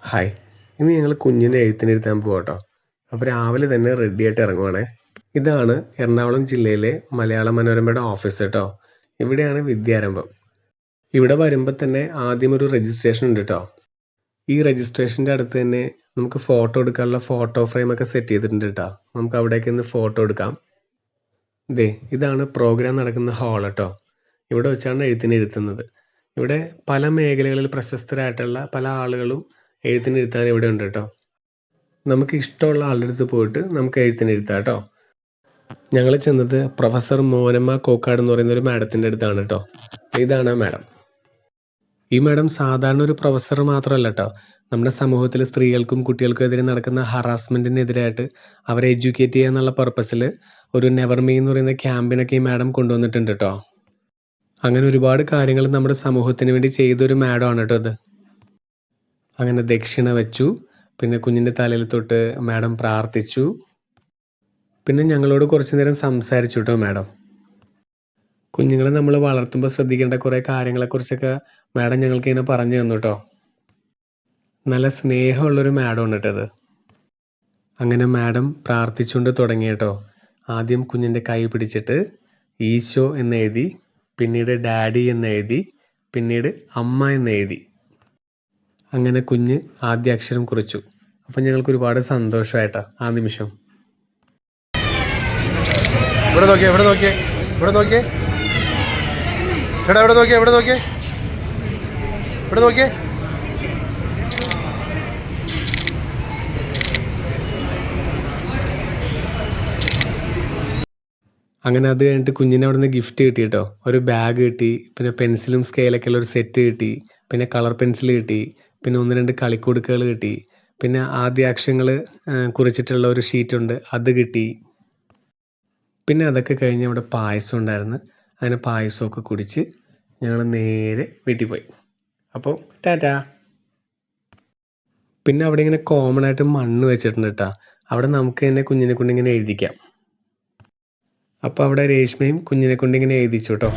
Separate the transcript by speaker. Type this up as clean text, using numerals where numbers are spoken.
Speaker 1: Hi, ഇന്ന് ഞങ്ങൾ കുഞ്ഞിനെ എഴുത്തിനിരുത്താൻ പോകട്ടോ. അപ്പോൾ രാവിലെ തന്നെ റെഡിയായിട്ട് ഇറങ്ങുവാണേ. ഇതാണ് എറണാകുളം ജില്ലയിലെ മലയാള മനോരമയുടെ ഓഫീസ് കേട്ടോ. ഇവിടെയാണ് വിദ്യാരംഭം. ഇവിടെ വരുമ്പോൾ തന്നെ ആദ്യം ഒരു രജിസ്ട്രേഷൻ ഉണ്ട് കേട്ടോ. ഈ രജിസ്ട്രേഷൻ്റെ അടുത്ത് തന്നെ നമുക്ക് ഫോട്ടോ എടുക്കാനുള്ള ഫോട്ടോ ഫ്രെയിമൊക്കെ സെറ്റ് ചെയ്തിട്ടുണ്ട് കേട്ടോ. നമുക്ക് അവിടേക്ക് ഒന്ന് ഫോട്ടോ എടുക്കാം. ഇതാണ് പ്രോഗ്രാം നടക്കുന്ന ഹാൾ കേട്ടോ. ഇവിടെ വെച്ചാണ് എഴുത്തിനിരുത്തുന്നത്. ഇവിടെ പല മേഖലകളിൽ പ്രശസ്തരായിട്ടുള്ള പല ആളുകളും എഴുത്തിനിരുത്താൻ ഇവിടെ ഉണ്ട് കേട്ടോ. നമുക്ക് ഇഷ്ടമുള്ള ആളുടെ അടുത്ത് പോയിട്ട് നമുക്ക് എഴുത്തിനിരുത്താം കേട്ടോ. ഞങ്ങൾ ചെന്നത് പ്രൊഫസർ മോനമ്മ കോക്കാട് എന്ന് പറയുന്ന ഒരു മാഡത്തിൻ്റെ അടുത്താണ് കേട്ടോ. ഇതാണ് മാഡം. ഈ മാഡം സാധാരണ ഒരു പ്രൊഫസർ മാത്രമല്ല കേട്ടോ. നമ്മുടെ സമൂഹത്തിൽ സ്ത്രീകൾക്കും കുട്ടികൾക്കും എതിരെ നടക്കുന്ന ഹറാസ്മെൻറ്റിനെതിരായിട്ട് അവരെ എഡ്യൂക്കേറ്റ് ചെയ്യുക എന്നുള്ള പർപ്പസിൽ ഒരു നെവർ മീ എന്ന് പറയുന്ന ക്യാമ്പിനൊക്കെ ഈ മാഡം കൊണ്ടുവന്നിട്ടുണ്ട് കേട്ടോ. അങ്ങനെ ഒരുപാട് കാര്യങ്ങൾ നമ്മുടെ സമൂഹത്തിന് വേണ്ടി ചെയ്തൊരു മാഡമാണ് കേട്ടോ ഇത്. അങ്ങനെ ദക്ഷിണ വെച്ചു, പിന്നെ കുഞ്ഞിൻ്റെ തലയിൽ തൊട്ട് മാഡം പ്രാർത്ഥിച്ചു, പിന്നെ ഞങ്ങളോട് കുറച്ച് നേരം സംസാരിച്ചു കേട്ടോ മാഡം. കുഞ്ഞുങ്ങളെ നമ്മൾ വളർത്തുമ്പോൾ ശ്രദ്ധിക്കേണ്ട കുറേ കാര്യങ്ങളെക്കുറിച്ചൊക്കെ മാഡം ഞങ്ങൾക്ക് ഇങ്ങനെ പറഞ്ഞു തന്നു കേട്ടോ. നല്ല സ്നേഹമുള്ളൊരു മാഡമാണ് കേട്ടത്. അങ്ങനെ മാഡം പ്രാർത്ഥിച്ചുകൊണ്ട് തുടങ്ങി കേട്ടോ. ആദ്യം കുഞ്ഞിൻ്റെ കൈ പിടിച്ചിട്ട് ഈശോ എന്നെഴുതി, പിന്നീട് ഡാഡി എന്നെഴുതി, പിന്നീട് അമ്മ എന്നെഴുതി. അങ്ങനെ കുഞ്ഞ് ആദ്യ അക്ഷരം കുറിച്ചു. അപ്പം ഞങ്ങൾക്ക് ഒരുപാട് സന്തോഷമായിട്ടാ ആ നിമിഷം.
Speaker 2: ഇവിടെ നോക്കിയേ, ഇവിടെ നോക്കിയേ, ഇവിടെ നോക്കിയേ, ചേട്ടാ ഇവിടെ നോക്കിയേ, ഇവിടെ നോക്കിയേ, ഇവിടെ നോക്കിയേ.
Speaker 1: അങ്ങനെ അത് കഴിഞ്ഞിട്ട് കുഞ്ഞിനെ അവിടെ നിന്ന് ഗിഫ്റ്റ് കിട്ടി കേട്ടോ. ഒരു ബാഗ് കിട്ടി, പിന്നെ പെൻസിലും സ്കെയിലൊക്കെ ഉള്ള ഒരു സെറ്റ് കിട്ടി, പിന്നെ കളർ പെൻസിൽ കിട്ടി, പിന്നെ 1-2 കളിക്കുടുക്കകൾ കിട്ടി, പിന്നെ ആദ്യാക്ഷരങ്ങൾ കുറിച്ചിട്ടുള്ള ഒരു ഷീറ്റുണ്ട്, അത് കിട്ടി. പിന്നെ അതൊക്കെ കഴിഞ്ഞ് അവിടെ പായസം ഉണ്ടായിരുന്നു. അങ്ങനെ പായസമൊക്കെ കുടിച്ച് ഞങ്ങൾ നേരെ വീട്ടിൽ പോയി. അപ്പോൾ ടാറ്റാ. പിന്നെ അവിടെ ഇങ്ങനെ കോമൺ ആയിട്ട് മണ്ണ് വെച്ചിട്ടുണ്ട് കേട്ടോ. അവിടെ നമുക്ക് തന്നെ കുഞ്ഞിനെ കൊണ്ട് ഇങ്ങനെ എഴുതിക്കാം. അപ്പോൾ അവിടെ രേഷ്മയും കുഞ്ഞിനെ കൊണ്ട് ഇങ്ങനെ എഴുതിച്ചു കേട്ടോ.